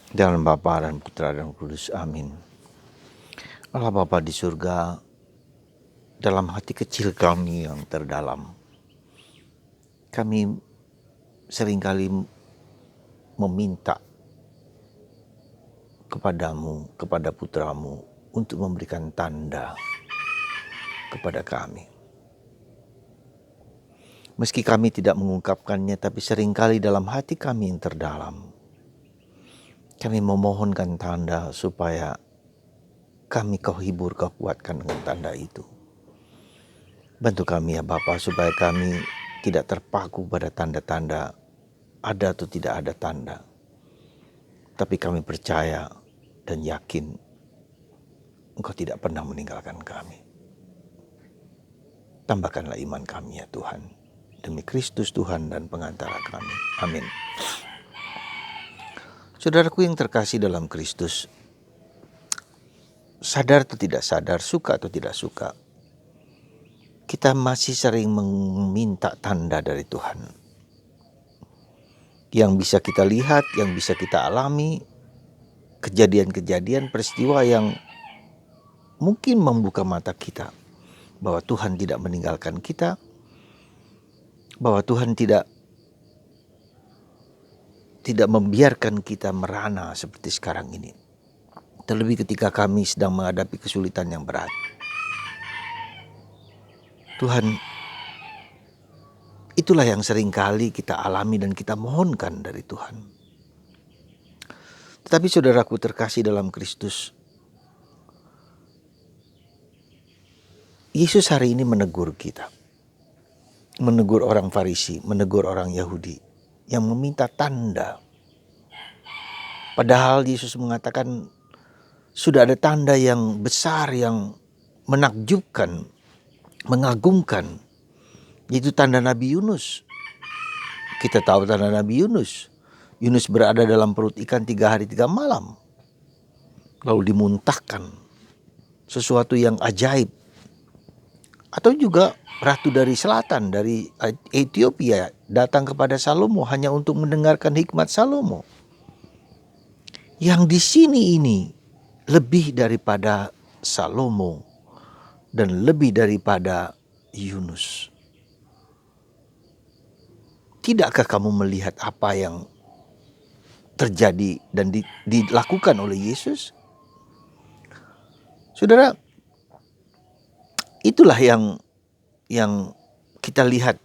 Dalam Bapa dan Putra dan Kudus. Amin. Allah Bapa di surga, dalam hati kecil kami yang terdalam, kami seringkali meminta kepadamu, kepada putramu, untuk memberikan tanda kepada kami. Meski kami tidak mengungkapkannya, tapi seringkali dalam hati kami yang terdalam, kami memohonkan tanda supaya kami kau hibur, kau kuatkan dengan tanda itu. Bantu kami ya Bapa, supaya kami tidak terpaku pada tanda-tanda ada atau tidak ada tanda. Tapi kami percaya dan yakin Engkau tidak pernah meninggalkan kami. Tambahkanlah iman kami ya Tuhan. Demi Kristus Tuhan dan pengantara kami. Amin. Saudaraku yang terkasih dalam Kristus, sadar atau tidak sadar, suka atau tidak suka, kita masih sering meminta tanda dari Tuhan. Yang bisa kita lihat, yang bisa kita alami, kejadian-kejadian, peristiwa yang mungkin membuka mata kita bahwa Tuhan tidak meninggalkan kita, bahwa Tuhan tidak membiarkan kita merana seperti sekarang ini. Terlebih ketika kami sedang menghadapi kesulitan yang berat. Tuhan, itulah yang seringkali kita alami dan kita mohonkan dari Tuhan. Tetapi saudaraku terkasih dalam Kristus, Yesus hari ini menegur kita. Menegur orang Farisi, menegur orang Yahudi yang meminta tanda. Padahal Yesus mengatakan sudah ada tanda yang besar, yang menakjubkan, mengagumkan, yaitu tanda Nabi Yunus. Kita tahu tanda Nabi Yunus. Yunus berada dalam perut ikan 3 hari 3 malam. Lalu dimuntahkan sesuatu yang ajaib. Atau juga ratu dari selatan, dari Ethiopia, datang kepada Salomo hanya untuk mendengarkan hikmat Salomo. Yang di sini ini lebih daripada Salomo dan lebih daripada Yunus. Tidakkah kamu melihat apa yang terjadi dan dilakukan oleh Yesus? Saudara, itulah yang kita lihat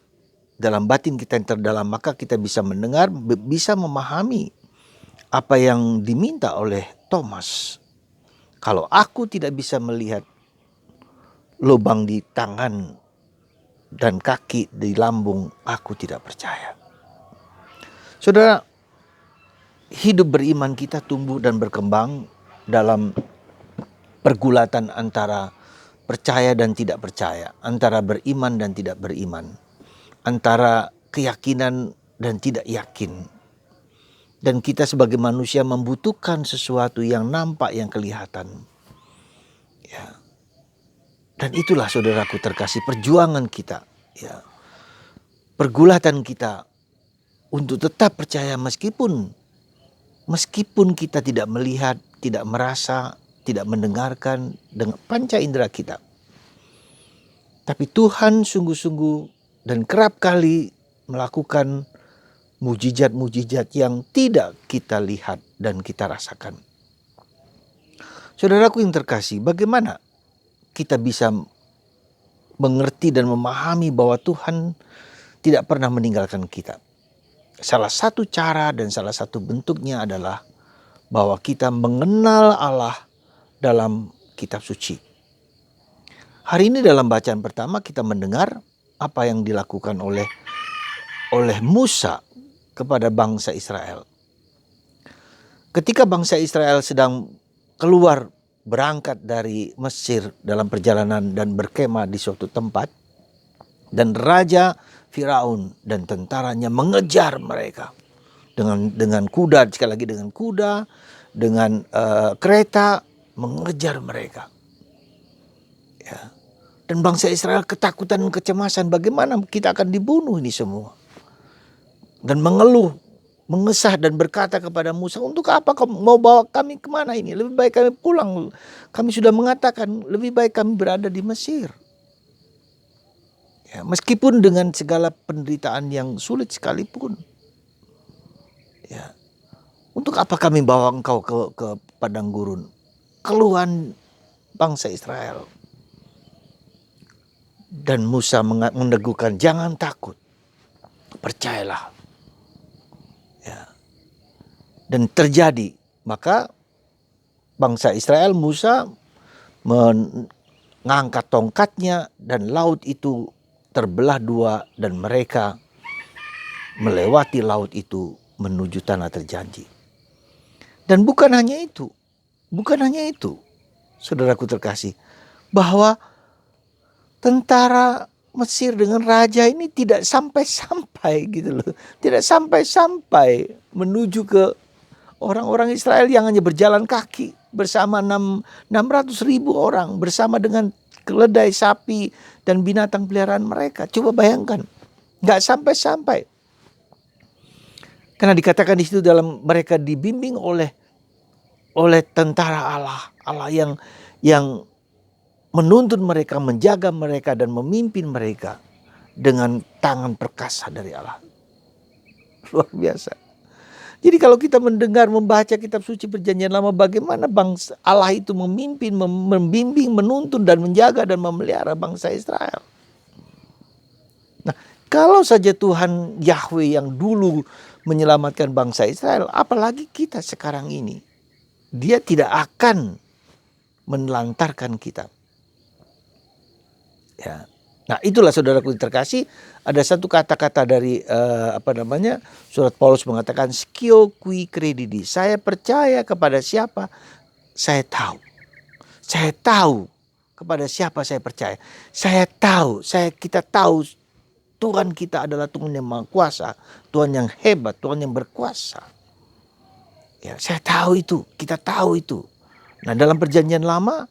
dalam batin kita yang terdalam, maka kita bisa mendengar, bisa memahami apa yang diminta oleh Thomas. Kalau aku tidak bisa melihat lubang di tangan dan kaki di lambung, aku tidak percaya. Saudara, hidup beriman kita tumbuh dan berkembang dalam pergulatan antara percaya dan tidak percaya, antara beriman dan tidak beriman, antara keyakinan dan tidak yakin. Dan kita sebagai manusia membutuhkan sesuatu yang nampak, yang kelihatan. Ya. Dan itulah saudaraku terkasih perjuangan kita, ya. Pergulatan kita untuk tetap percaya meskipun kita tidak melihat, tidak merasa, tidak mendengarkan dengan panca indera kita. Tapi Tuhan sungguh-sungguh dan kerap kali melakukan mujizat-mujizat yang tidak kita lihat dan kita rasakan. Saudaraku yang terkasih, bagaimana kita bisa mengerti dan memahami bahwa Tuhan tidak pernah meninggalkan kita? Salah satu cara dan salah satu bentuknya adalah bahwa kita mengenal Allah dalam kitab suci. Hari ini dalam bacaan pertama kita mendengar apa yang dilakukan oleh Musa kepada bangsa Israel. Ketika bangsa Israel sedang keluar berangkat dari Mesir dalam perjalanan dan berkemah di suatu tempat, dan Raja Firaun dan tentaranya mengejar mereka dengan kuda, sekali lagi dengan kuda, dengan kereta mengejar mereka. Ya. Dan bangsa Israel ketakutan dan kecemasan, bagaimana kita akan dibunuh ini semua. Dan mengeluh, mengesah dan berkata kepada Musa, untuk apa kau mau bawa kami kemana ini? Lebih baik kami pulang. Kami sudah mengatakan lebih baik kami berada di Mesir. Ya, meskipun dengan segala penderitaan yang sulit sekalipun. Ya, untuk apa kami bawa engkau ke padang gurun? Keluhan bangsa Israel. Dan Musa meneguhkan, jangan takut, percayalah. Ya. Dan terjadi, maka bangsa Israel, Musa mengangkat tongkatnya dan laut itu terbelah dua dan mereka melewati laut itu menuju tanah terjanji. Dan bukan hanya itu, saudaraku terkasih, bahwa tentara Mesir dengan raja ini tidak sampai-sampai gitu loh. Tidak sampai-sampai menuju ke orang-orang Israel yang hanya berjalan kaki bersama 600.000 orang bersama dengan keledai, sapi dan binatang peliharaan mereka. Coba bayangkan, nggak sampai-sampai. Karena dikatakan di situ dalam mereka dibimbing oleh tentara Allah yang menuntun mereka, menjaga mereka dan memimpin mereka dengan tangan perkasa dari Allah. Luar biasa. Jadi kalau kita mendengar, membaca kitab suci perjanjian lama, bagaimana bangsa Allah itu memimpin, membimbing, menuntun dan menjaga dan memelihara bangsa Israel. Nah, kalau saja Tuhan Yahweh yang dulu menyelamatkan bangsa Israel, apalagi kita sekarang ini. Dia tidak akan menelantarkan kita. Ya. Nah, itulah saudaraku terkasih, ada satu kata-kata dari surat Paulus mengatakan skio qui credidi. Saya percaya kepada siapa saya tahu. Saya tahu kepada siapa saya percaya. Kita tahu Tuhan kita adalah Tuhan yang Maha Kuasa, Tuhan yang hebat, Tuhan yang berkuasa. Ya, saya tahu itu, kita tahu itu. Nah, dalam perjanjian lama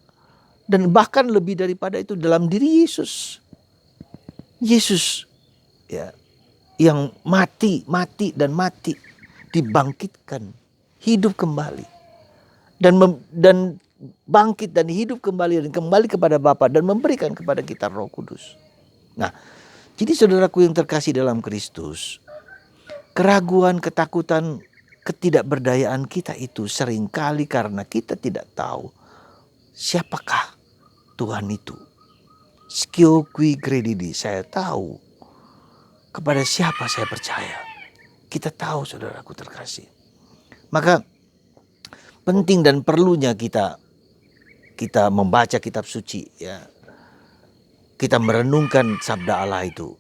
dan bahkan lebih daripada itu dalam diri Yesus. Yesus ya, yang mati, dibangkitkan, hidup kembali. Dan bangkit dan hidup kembali dan kembali kepada Bapa dan memberikan kepada kita Roh Kudus. Nah, jadi saudaraku yang terkasih dalam Kristus, keraguan, ketakutan, ketidakberdayaan kita itu seringkali karena kita tidak tahu siapakah Tuhan itu. Skio qui credidi, saya tahu kepada siapa saya percaya. Kita tahu saudaraku terkasih. Maka penting dan perlunya kita membaca kitab suci ya. Kita merenungkan sabda Allah itu.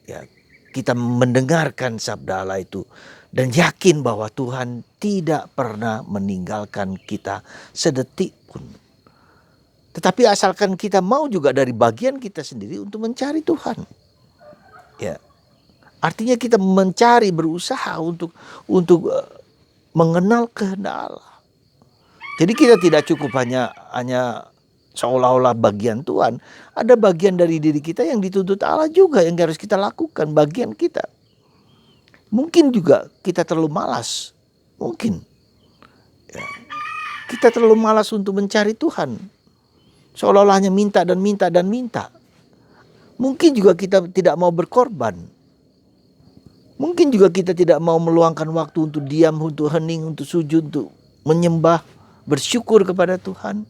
Ya, kita mendengarkan sabda Allah itu dan yakin bahwa Tuhan tidak pernah meninggalkan kita sedetik pun. Tetapi asalkan kita mau juga dari bagian kita sendiri untuk mencari Tuhan. Ya. Artinya kita mencari, berusaha untuk mengenal kehendak Allah. Jadi kita tidak cukup hanya seolah-olah bagian Tuhan. Ada bagian dari diri kita yang dituntut Allah juga yang harus kita lakukan, bagian kita. Mungkin juga kita terlalu malas. Mungkin. Ya. Kita terlalu malas untuk mencari Tuhan. Seolah-olah hanya minta. Mungkin juga kita tidak mau berkorban. Mungkin juga kita tidak mau meluangkan waktu untuk diam, untuk hening, untuk sujud, untuk menyembah, bersyukur kepada Tuhan.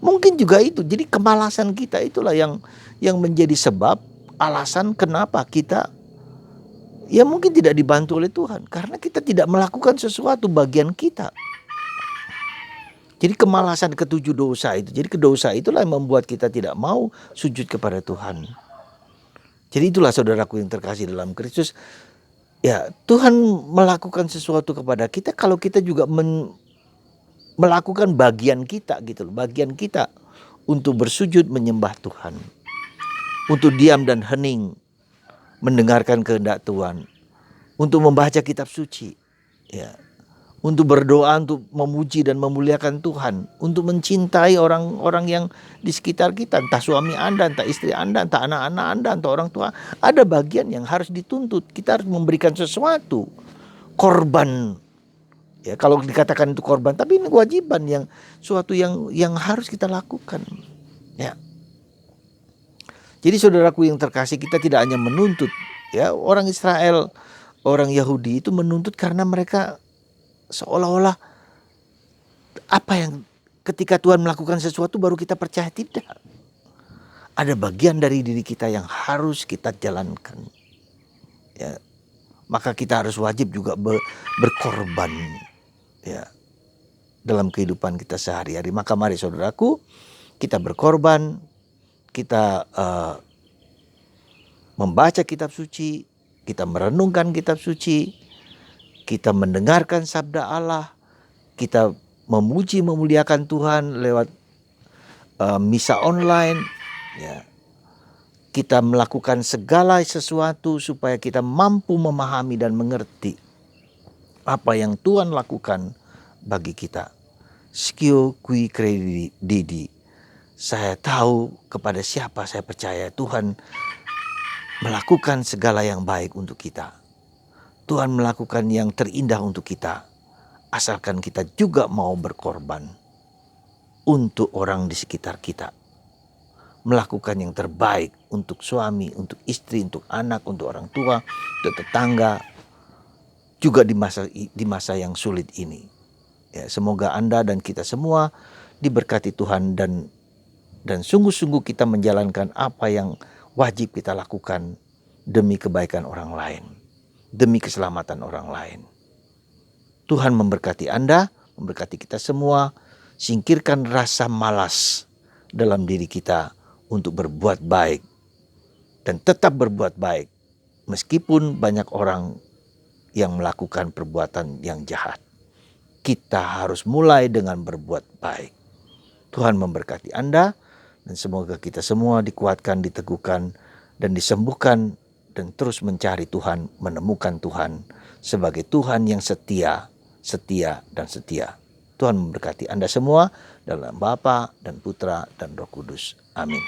Mungkin juga itu. Jadi kemalasan kita itulah yang menjadi sebab, alasan kenapa kita ya mungkin tidak dibantu oleh Tuhan. Karena kita tidak melakukan sesuatu bagian kita. Jadi kemalasan ketujuh dosa itu. Jadi kedosa itulah yang membuat kita tidak mau sujud kepada Tuhan. Jadi itulah saudaraku yang terkasih dalam Kristus. Ya, Tuhan melakukan sesuatu kepada kita kalau kita juga melakukan bagian kita gitu loh. Bagian kita untuk bersujud menyembah Tuhan. Untuk diam dan hening mendengarkan kehendak Tuhan. Untuk membaca kitab suci. Ya. untuk berdoa, untuk memuji dan memuliakan Tuhan, untuk mencintai orang-orang yang di sekitar kita, entah suami Anda, entah istri Anda, entah anak-anak Anda, entah orang tua. Ada bagian yang harus dituntut. Kita harus memberikan sesuatu, korban. Ya, kalau dikatakan itu korban, tapi ini kewajiban, yang suatu yang harus kita lakukan. Ya. Jadi saudaraku yang terkasih, kita tidak hanya menuntut. Ya, orang Israel, orang Yahudi itu menuntut karena mereka seolah-olah apa yang ketika Tuhan melakukan sesuatu baru kita percaya. Tidak. Ada bagian dari diri kita yang harus kita jalankan. Ya. Maka kita harus wajib juga berkorban, ya, dalam kehidupan kita sehari-hari. Maka mari saudaraku, kita berkorban, kita membaca kitab suci, kita merenungkan kitab suci, kita mendengarkan sabda Allah, kita memuji memuliakan Tuhan lewat misa online, ya. Kita melakukan segala sesuatu supaya kita mampu memahami dan mengerti apa yang Tuhan lakukan bagi kita. Skio qui credidi. Saya tahu kepada siapa saya percaya. Tuhan melakukan segala yang baik untuk kita. Tuhan melakukan yang terindah untuk kita. Asalkan kita juga mau berkorban untuk orang di sekitar kita. Melakukan yang terbaik untuk suami, untuk istri, untuk anak, untuk orang tua, untuk tetangga. Juga di masa yang sulit ini. Ya, semoga Anda dan kita semua diberkati Tuhan dan sungguh-sungguh kita menjalankan apa yang wajib kita lakukan demi kebaikan orang lain, demi keselamatan orang lain. Tuhan memberkati Anda, memberkati kita semua. Singkirkan rasa malas dalam diri kita untuk berbuat baik dan tetap berbuat baik meskipun banyak orang yang melakukan perbuatan yang jahat. Kita harus mulai dengan berbuat baik. Tuhan memberkati Anda dan semoga kita semua dikuatkan, diteguhkan dan disembuhkan dan terus mencari Tuhan, menemukan Tuhan sebagai Tuhan yang setia, setia dan setia. Tuhan memberkati Anda semua dalam Bapa dan Putra dan Roh Kudus. Amin.